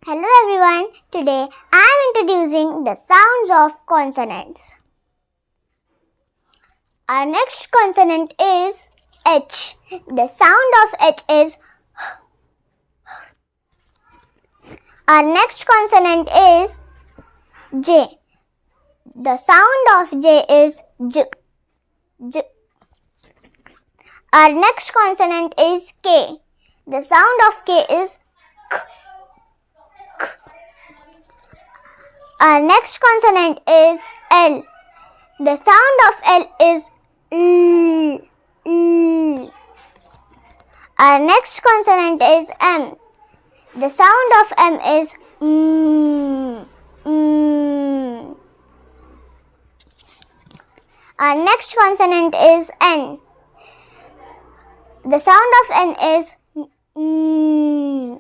Hello everyone, today I am introducing the sounds of consonants. Our next consonant is H. The sound of H is H. Our next consonant is J. The sound of J is J. J. Our next consonant is K. The sound of K is K. K. Our next consonant is L. The sound of L is L. L. Our next consonant is M. The sound of M is M. M. Our next consonant is N. The sound of N is N.